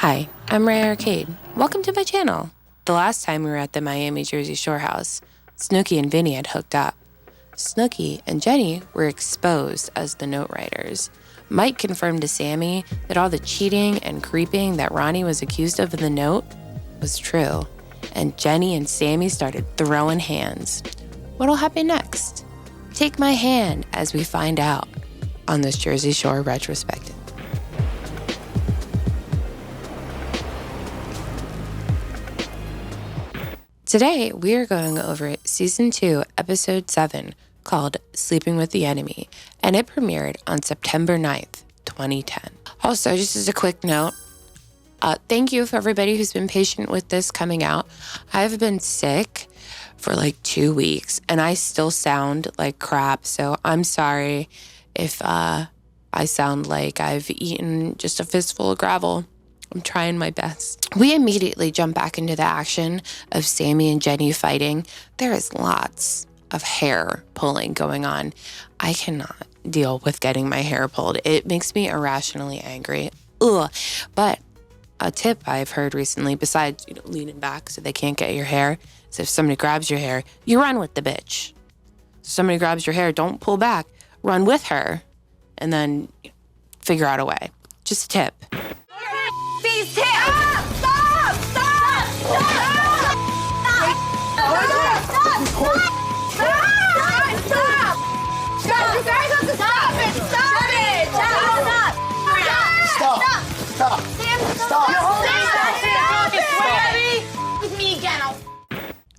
Hi, I'm Ray Arcade. Welcome to my channel. The last time we were at the Miami Jersey Shore house, Snooki and Vinny had hooked up. Snooki and Jenny were exposed as the note writers. Mike confirmed to Sammi that all the cheating and creeping that Ronnie was accused of in the note was true. And Jenny and Sammi started throwing hands. What'll happen next? Take my hand as we find out on this Jersey Shore retrospective. Today, we are going over Season 2, Episode 7, called Sleeping with the Enemy, and it premiered on September 9th, 2010. Also, just as a quick note, thank you for everybody who's been patient with this coming out. I've been sick for like 2 weeks, and I still sound like crap, so I'm sorry if I sound like I've eaten just a fistful of gravel. I'm trying my best. We immediately jump back into the action of Sammi and Jenny fighting. There is lots of hair pulling going on. I cannot deal with getting my hair pulled. It makes me irrationally angry. Ugh. But a tip I've heard recently, besides leaning back so they can't get your hair, is if somebody grabs your hair, you run with the bitch. If somebody grabs your hair, don't pull back. Run with her and then figure out a way. Just a tip.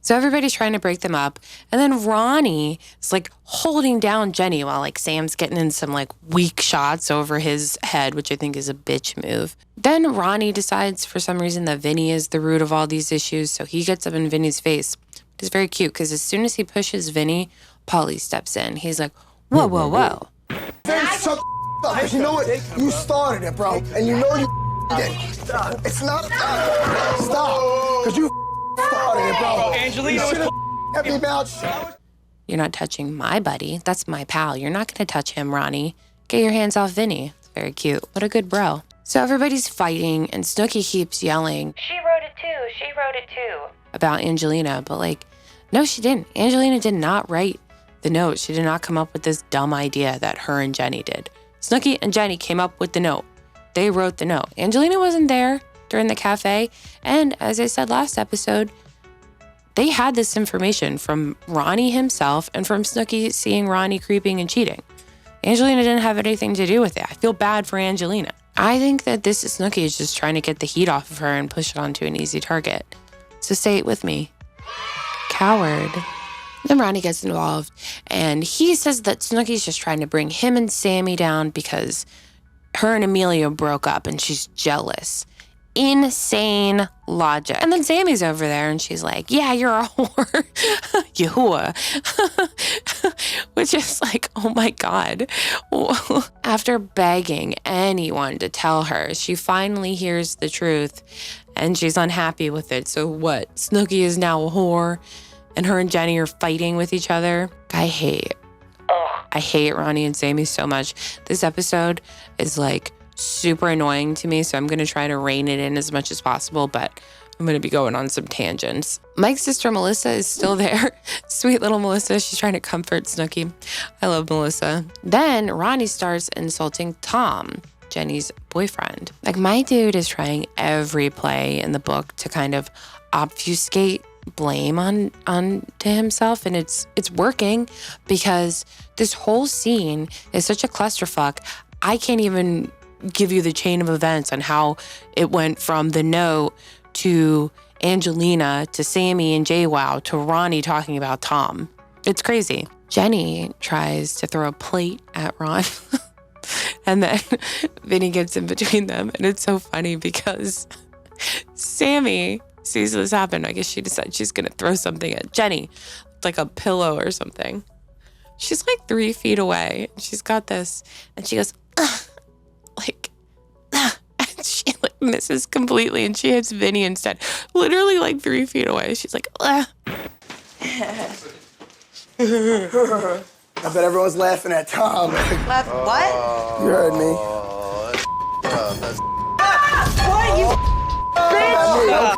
So everybody's trying to break them up. And then Ronnie is like holding down Jenny while like Sam's getting in some like weak shots over his head, which I think is a bitch move. Then Ronnie decides for some reason that Vinny is the root of all these issues. So he gets up in Vinny's face. It's very cute because as soon as he pushes Vinny, Paulie steps in. He's like, whoa, whoa, whoa. Shut the up, because you know what? You started it, bro. And you know you did. It's not. Stop. Because you started it, bro. Angelina, kept me about. You're not touching my buddy. That's my pal. You're not going to touch him, Ronnie. Get your hands off Vinny. It's very cute. What a good bro. So everybody's fighting, and Snooki keeps yelling, "She wrote it too. She wrote it too." About Angelina, but like, no, she didn't. Angelina did not write the note. She did not come up with this dumb idea that her and Jenny did. Snooki and Jenny came up with the note. They wrote the note. Angelina wasn't there during the cafe. And as I said last episode, they had this information from Ronnie himself and from Snooki seeing Ronnie creeping and cheating. Angelina didn't have anything to do with it. I feel bad for Angelina. I think that this is Snooki is just trying to get the heat off of her and push it onto an easy target. So say it with me. Coward. Then Ronnie gets involved, and he says that Snooki's just trying to bring him and Sammi down because her and Amelia broke up and she's jealous. Insane logic. And then Sammy's over there and she's like, yeah, you're a whore. Yahuwah. Which is like, oh my God. After begging anyone to tell her, she finally hears the truth and she's unhappy with it. So what? Snooki is now a whore and her and Jenny are fighting with each other. I hate Ronnie and Sammi so much. This episode is like super annoying to me, so I'm going to try to rein it in as much as possible, but I'm going to be going on some tangents. Mike's sister Melissa is still there. Sweet little Melissa. She's trying to comfort Snooki. I love Melissa. Then Ronnie starts insulting Tom, Jenny's boyfriend. Like, my dude is trying every play in the book to kind of obfuscate blame on to himself, and it's working because this whole scene is such a clusterfuck. I can't even give you the chain of events on how it went from the note to Angelina to Sammi and JWoww to Ronnie talking about Tom. It's crazy. Jenny tries to throw a plate at Ron and then Vinny gets in between them, and it's so funny because Sammi sees this happen. I guess she decides she's gonna throw something at Jenny, like a pillow or something. She's like 3 feet away. She's got this, and she goes, and she like misses completely, and she hits Vinny instead. Literally like 3 feet away. She's like, I bet everyone's laughing at Tom. What? You heard me. What? You know?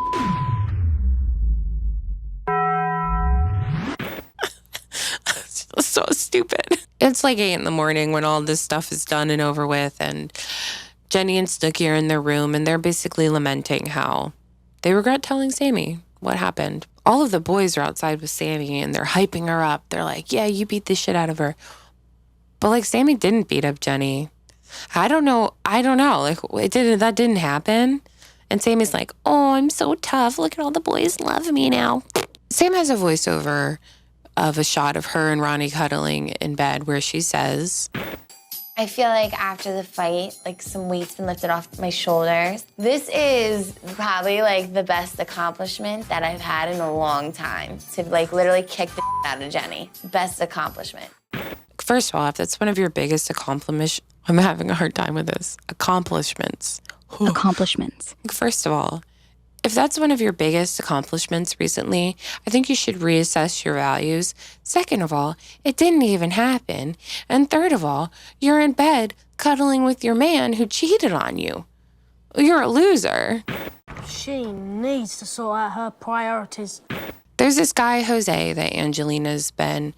So stupid. It's like 8 in the morning when all this stuff is done and over with, and Jenny and Snooki are in their room, and they're basically lamenting how they regret telling Sammi what happened. All of the boys are outside with Sammi, and they're hyping her up. They're like, yeah, you beat the shit out of her. But, like, Sammi didn't beat up Jenny. I don't know. Like, that didn't happen. And Sammy's like, oh, I'm so tough. Look at all the boys love me now. Sam has a voiceover of a shot of her and Ronnie cuddling in bed where she says, I feel like after the fight, like some weight's been lifted off my shoulders. This is probably like the best accomplishment that I've had in a long time. To like literally kick the out of Jenny. Best accomplishment. First of all, if that's one of your biggest accomplishments, I'm having a hard time with this. Accomplishments. Accomplishments. First of all, if that's one of your biggest accomplishments recently, I think you should reassess your values. Second of all, it didn't even happen. And third of all, you're in bed cuddling with your man who cheated on you. You're a loser. She needs to sort out her priorities. There's this guy, Jose, that Angelina's been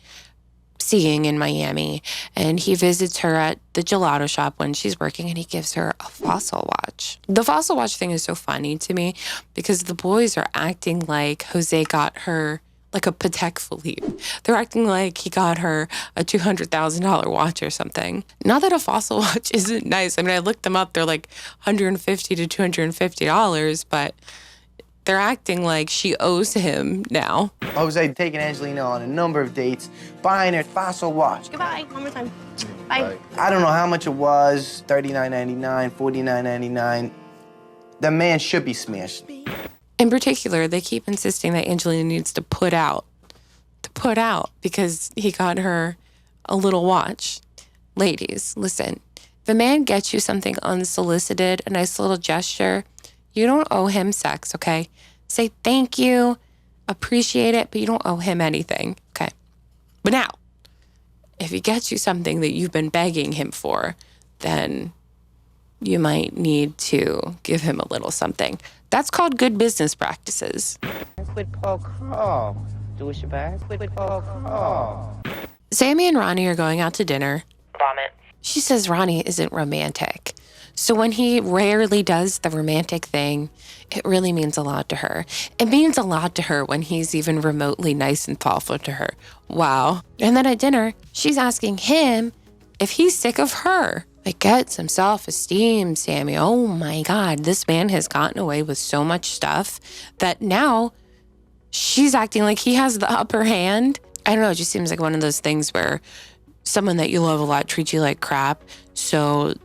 seeing in Miami, and he visits her at the gelato shop when she's working, and he gives her a fossil watch. The fossil watch thing is so funny to me because the boys are acting like Jose got her like a Patek Philippe. They're acting like he got her a $200,000 watch or something. Not that a fossil watch isn't nice. I mean, I looked them up. They're like $150 to $250, but they're acting like she owes him now. Jose taking Angelina on a number of dates, buying her fossil watch. Goodbye. One more time. Bye. I don't know how much it was, $39.99, $49.99. The man should be smashed. In particular, they keep insisting that Angelina needs to put out because he got her a little watch. Ladies, listen, if a man gets you something unsolicited, a nice little gesture, you don't owe him sex, okay? Say thank you, appreciate it, but you don't owe him anything, okay? But now, if he gets you something that you've been begging him for, then you might need to give him a little something. That's called good business practices. Sammi and Ronnie are going out to dinner. Vomit. She says Ronnie isn't romantic. So when he rarely does the romantic thing, it really means a lot to her. It means a lot to her when he's even remotely nice and thoughtful to her. Wow. And then at dinner, she's asking him if he's sick of her. Like, get some self-esteem, Sammi. Oh my God, this man has gotten away with so much stuff that now she's acting like he has the upper hand. I don't know, it just seems like one of those things where someone that you love a lot treats you like crap. So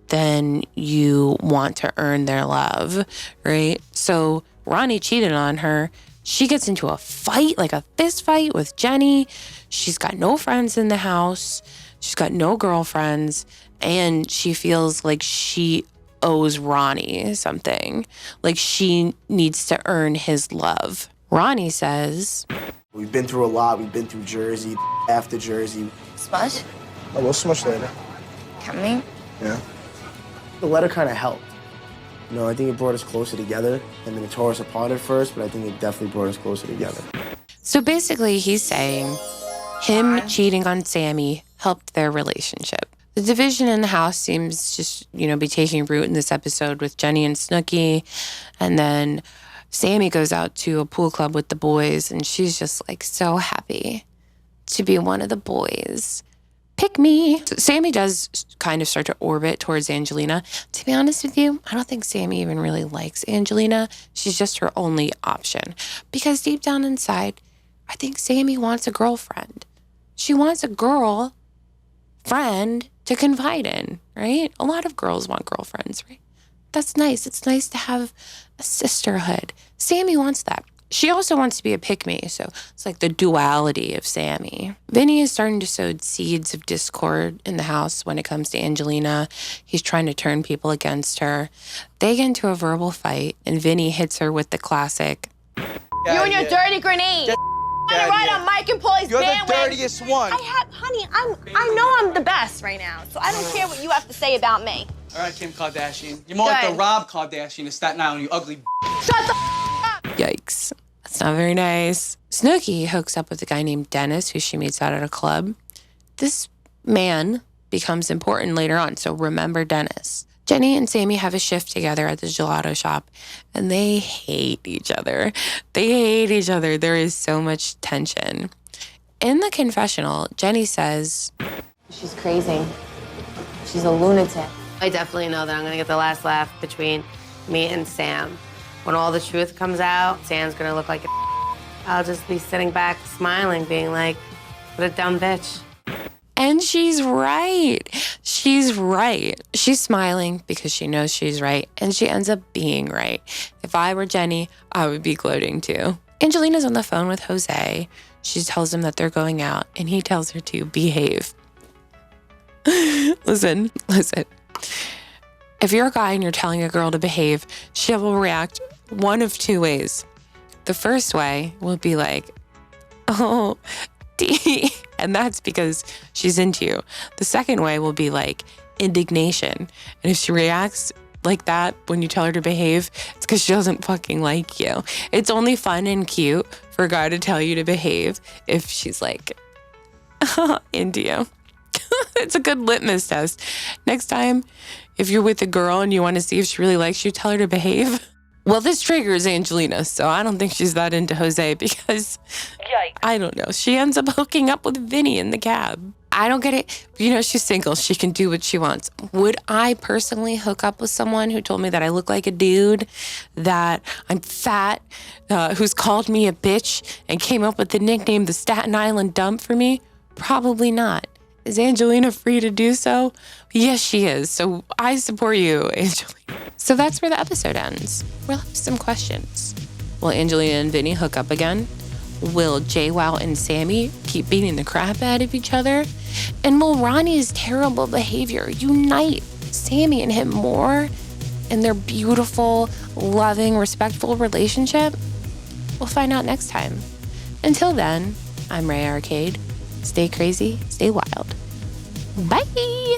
then you want to earn their love, right? So Ronnie cheated on her. She gets into a fight, like a fist fight with Jenny. She's got no friends in the house. She's got no girlfriends. And she feels like she owes Ronnie something. Like she needs to earn his love. Ronnie says, We've been through a lot. We've been through Jersey, after Jersey. Smush? Oh, we'll smush later. Coming? Yeah. The letter kind of helped. You know, I think it brought us closer together. I mean, it tore us apart at first, but I think it definitely brought us closer together. So basically he's saying him cheating on Sammi helped their relationship. The division in the house seems just, be taking root in this episode with Jenny and Snooki. And then Sammi goes out to a pool club with the boys, and she's just like so happy to be one of the boys. Pick me. So Sammi does kind of start to orbit towards Angelina. To be honest with you, I don't think Sammi even really likes Angelina. She's just her only option. Because deep down inside, I think Sammi wants a girlfriend. She wants a girl friend to confide in, right? A lot of girls want girlfriends, right? That's nice. It's nice to have a sisterhood. Sammi wants that. She also wants to be a pick-me, so it's like the duality of Sammi. Vinny is starting to sow seeds of discord in the house when it comes to Angelina. He's trying to turn people against her. They get into a verbal fight, and Vinny hits her with the classic, You and your dirty grenade. I'm gonna ride on Mike and Paulie's bandwagon. You're the dirtiest one. Honey, I know I'm the best right now, so I don't care what you have to say about me. All right, Kim Kardashian. You're more like the Rob Kardashian of Staten Island, you ugly. Shut the Yikes. That's not very nice. Snooki hooks up with a guy named Dennis, who she meets out at a club. This man becomes important later on, so remember Dennis. Jenny and Sammi have a shift together at the gelato shop, and they hate each other. There is so much tension. In the confessional, Jenny says, She's crazy. She's a lunatic. I definitely know that I'm gonna get the last laugh between me and Sam. When all the truth comes out, Sam's gonna look like a I'll just be sitting back smiling, being like, what a dumb bitch. and she's right. She's smiling because she knows she's right, and she ends up being right. If I were Jenny, I would be gloating too. Angelina's on the phone with Jose. She tells him that they're going out, and he tells her to behave. Listen. If you're a guy and you're telling a girl to behave, she will react one of two ways. The first way will be like, oh, D, and that's because she's into you. The second way will be like indignation. And if she reacts like that when you tell her to behave, it's because she doesn't fucking like you. It's only fun and cute for a guy to tell you to behave if she's like, into you. It's a good litmus test. Next time, if you're with a girl and you want to see if she really likes you, tell her to behave. Well, this triggers Angelina, so I don't think she's that into Jose because, I don't know, she ends up hooking up with Vinny in the cab. I don't get it. You know, she's single. She can do what she wants. Would I personally hook up with someone who told me that I look like a dude, that I'm fat, who's called me a bitch and came up with the nickname the Staten Island Dump for me? Probably not. Is Angelina free to do so? Yes, she is. So I support you, Angelina. So that's where the episode ends. We'll have some questions. Will Angelina and Vinny hook up again? Will JWoww and Sammi keep beating the crap out of each other? And will Ronnie's terrible behavior unite Sammi and him more in their beautiful, loving, respectful relationship? We'll find out next time. Until then, I'm Ray Arcade. Stay crazy, stay wild. Bye!